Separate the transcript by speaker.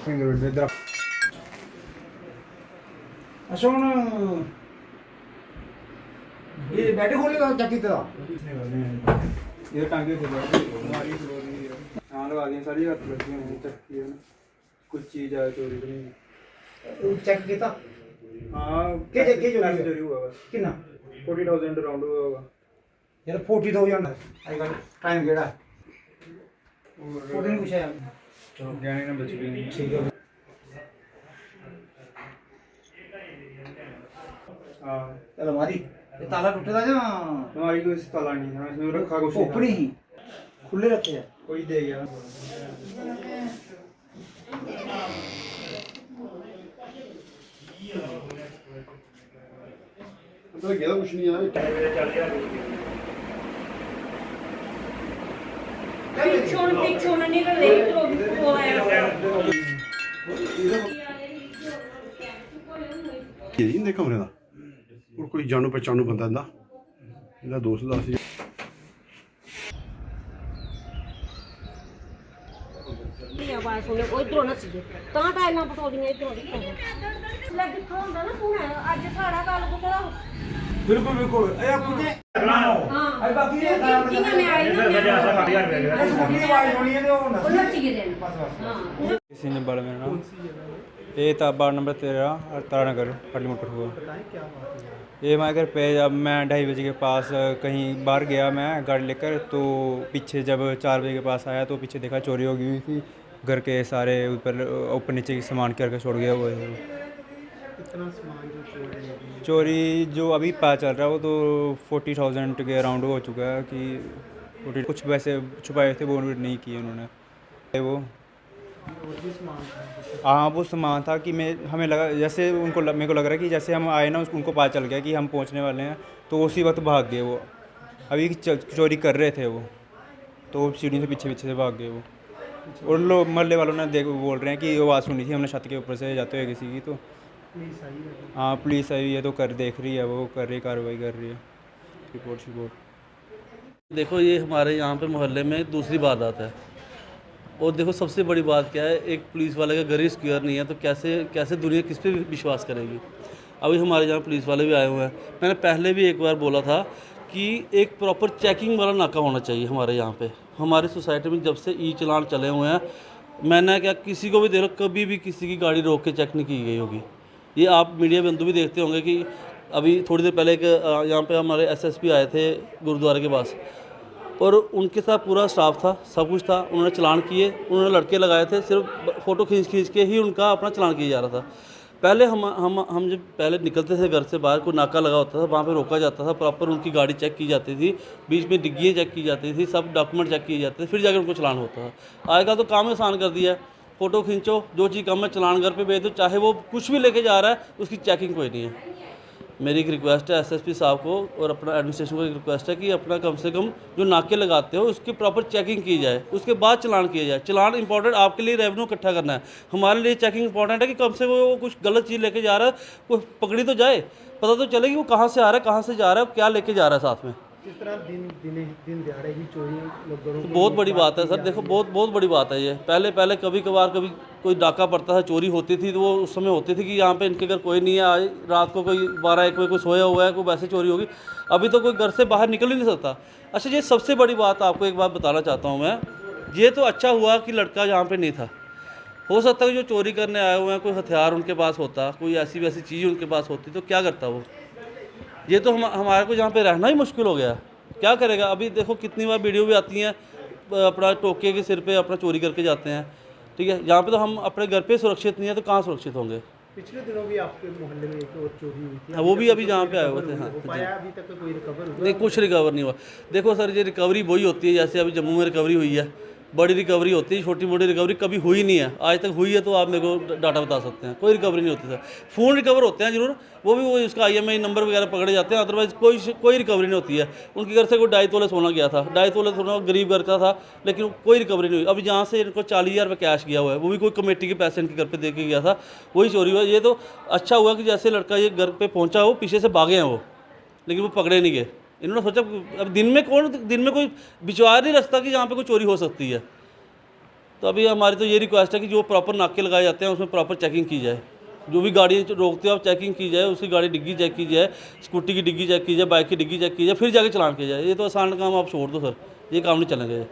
Speaker 1: इधर अच्छा हूँ ये बैठे खोलेगा जैकेट का ये टांगे हमारी हाँ लगा दी सारी हाथ लगी हुई चक्की है कुछ चीज़ आया चोरी तो नहीं चेक किया हाँ के चोरी हुआ बस कितना 40,000 अराउंड हुआ होगा यार 40,000 आजकल टाइम केड़ा और नहीं कुछ है चलो गहने ना बच गए ठीक है हाँ अलमारी ये ताला टूटेगा या हमारी कोई ताला नहीं था इसमें रखा कुछ ऊपरी ही खुले रखे हैं कोई दे गया तो गया कुछ नहीं है
Speaker 2: पिछों निकल रही तो आया
Speaker 3: ਇਹਦੇ ਕਮਰੇ ਦਾ और कोई जानो पहचानो बंदा ਇਹਦਾ ਦੋਸਤ ਦਾ ਸੀ
Speaker 2: ये आवाज सुने कोई इधरों ना सीधे कहां टाइम पटोदियां इधरों लग दिखा ਹੁੰਦਾ ना तू है आज सारा गल को
Speaker 1: बिल्कुल बिल्कुल ए पूछे हां अरे बाकी ये
Speaker 2: किने में आई ना
Speaker 1: छोटी आवाज होनी है तो ना
Speaker 2: उलट के देन हां
Speaker 4: किसी ने बड़ा मेरा नाम ये था बार नंबर 13 तारानगर पार्लियामेंट हुआ ये मैं घर पे जब मैं 2:30 बजे के पास कहीं बाहर गया मैं गाड़ी लेकर तो पीछे जब 4 बजे के पास आया तो पीछे देखा चोरी हो गई हुई थी घर के सारे ऊपर नीचे की सामान करके छोड़ गया हुआ है
Speaker 5: कितना सामान जो
Speaker 4: चोरी जो अभी पता चल रहा है वो तो 40,000 के अराउंड हो चुका है कि 40 कुछ वैसे छुपाए थे वो नहीं किए उन्होंने वो हाँ वो सामान था कि हमें लगा जैसे मेरे को लग रहा है कि जैसे हम आए ना उनको पता चल गया कि हम पहुंचने वाले हैं तो उसी वक्त भाग गए वो अभी चोरी कर रहे थे वो तो सीढ़ी से पीछे से भाग गए वो और लोग मोहल्ले वालों ने बोल रहे हैं कि वो आवाज़ सुनी थी हमने छत के ऊपर से जाते हुए किसी की तो हाँ पुलिस आई है तो देख रही है वो कर रही कार्रवाई कर रही है रिपोर्ट
Speaker 6: देखो ये हमारे यहाँ पे मोहल्ले में दूसरी वारदात है और देखो सबसे बड़ी बात क्या है एक पुलिस वाले का घर ही सिक्योर नहीं है तो कैसे दुनिया किस पे विश्वास करेगी। अभी हमारे यहाँ पुलिस वाले भी आए हुए हैं। मैंने पहले भी एक बार बोला था कि एक प्रॉपर चेकिंग वाला नाका होना चाहिए हमारे यहाँ पे। हमारी सोसाइटी में जब से ई चलान चले हुए हैं मैंने क्या किसी को भी देख लो कभी भी किसी की गाड़ी रोक के चेक नहीं की गई होगी। ये आप मीडिया बंधु भी देखते होंगे कि अभी थोड़ी देर पहले एक यहाँ पे हमारे SSP आए थे गुरुद्वारे के पास और उनके साथ पूरा स्टाफ था सब कुछ था। उन्होंने चलान किए उन्होंने लड़के लगाए थे सिर्फ फ़ोटो खींच के ही उनका अपना चलान किया जा रहा था। पहले हम जब पहले निकलते थे घर से बाहर कोई नाका लगा होता था वहाँ पे रोका जाता था प्रॉपर उनकी गाड़ी चेक की जाती थी बीच में डिग्गियाँ चेक की जाती थी सब डॉक्यूमेंट चेक किए जाते थे फिर जाकर उनको चलान होता था। आजकल तो काम आसान कर दिया है फ़ोटो खींचो जो चीज़ कम है चलान घर पे भेज दो चाहे वो कुछ भी लेके जा रहा है उसकी चेकिंग कोई नहीं है। मेरी एक रिक्वेस्ट है SSP साहब को और अपना एडमिनिस्ट्रेशन को एक रिक्वेस्ट है कि अपना कम से कम जो नाके लगाते हो उसकी प्रॉपर चेकिंग की जाए उसके बाद चलान किया जाए। चलान इंपॉर्टेंट आपके लिए रेवेन्यू इकट्ठा करना है हमारे लिए चेकिंग इंपॉर्टेंट है कि कम से कम वो कुछ गलत चीज़ लेके जा रहा है वो पकड़ी तो जाए पता तो चले कि वो कहाँ से आ रहा है कहाँ से जा रहा है क्या लेके जा रहा है साथ में।
Speaker 5: किस तरह दिन दिहाड़े ही चोरी लोगों
Speaker 6: तो बहुत बड़ी बात है सर देखो बहुत बड़ी बात है ये। पहले कभी कोई डाका पड़ता था चोरी होती थी तो वो उस समय होती थी कि यहाँ पे इनके घर कोई नहीं है आज रात को कोई 12-1 बजे कोई सोया हुआ है कोई वैसे चोरी होगी। अभी तो कोई घर से बाहर निकल ही नहीं सकता। अच्छा ये सबसे बड़ी बात आपको एक बात बताना चाहता हूँ मैं ये तो अच्छा हुआ कि लड़का यहाँ पर नहीं था। हो सकता है जो चोरी करने आए हुए हैं कोई हथियार उनके पास होता कोई ऐसी वैसी चीज़ उनके पास होती तो क्या करता वो। ये तो हमारे को यहाँ पे रहना ही मुश्किल हो गया क्या करेगा। अभी देखो कितनी बार वीडियो भी आती हैं अपना टोके के सिर पे अपना चोरी करके जाते हैं ठीक है। यहाँ पे तो हम अपने घर पे सुरक्षित नहीं है तो कहाँ सुरक्षित होंगे।
Speaker 5: पिछले दिनों भी आपके मोहल्ले में एक और चोरी हुई थी
Speaker 6: वो भी अभी जहाँ पे आए हुए थे। हाँ
Speaker 5: अभी तक कोई रिकवर हुआ
Speaker 6: नहीं कुछ रिकवर नहीं हुआ। देखो सर ये रिकवरी वही होती है जैसे अभी जम्मू में रिकवरी हुई है बड़ी रिकवरी होती है छोटी मोटी रिकवरी कभी हुई नहीं है आज तक हुई है तो आप मेरे को डाटा बता सकते हैं। कोई रिकवरी नहीं होती सर फ़ोन रिकवर होते हैं जरूर वो भी वो उसका IMEI नंबर वगैरह पकड़े जाते हैं अदरवाइज़ कोई रिकवरी नहीं होती है। उनके घर से कोई 2.5 तोले सोना गया था 2.5 तोले सोना गरीब घर का था लेकिन कोई रिकवरी नहीं हुई। अभी जहाँ से इनको 40,000 रुपये कैश गया हुआ है वो भी कोई कमेटी के पैसे इनके घर पे दे के गया था वही चोरी हुआ। ये तो अच्छा हुआ कि जैसे लड़का ये घर पे पहुँचा वो पीछे से भागे हैं वो लेकिन वो पकड़े नहीं गए। इन्होंने सोचा अब दिन में कोई विश्वास नहीं रखता कि यहाँ पर कोई चोरी हो सकती है। तो अभी हमारी तो ये रिक्वेस्ट है कि जो प्रॉपर नाके लगाए जाते हैं उसमें प्रॉपर चेकिंग की जाए, जो भी गाड़ी रोकते हो आप चेकिंग की जाए, उसकी गाड़ी डिग्गी चेक की जाए, स्कूटी की डिग्गी चेक की जाए, बाइक की डिग्गी चेक की जाए, फिर जाके चलान किया जाए। ये तो आसान काम आप छोड़ दो सर, ये काम नहीं चलेंगे।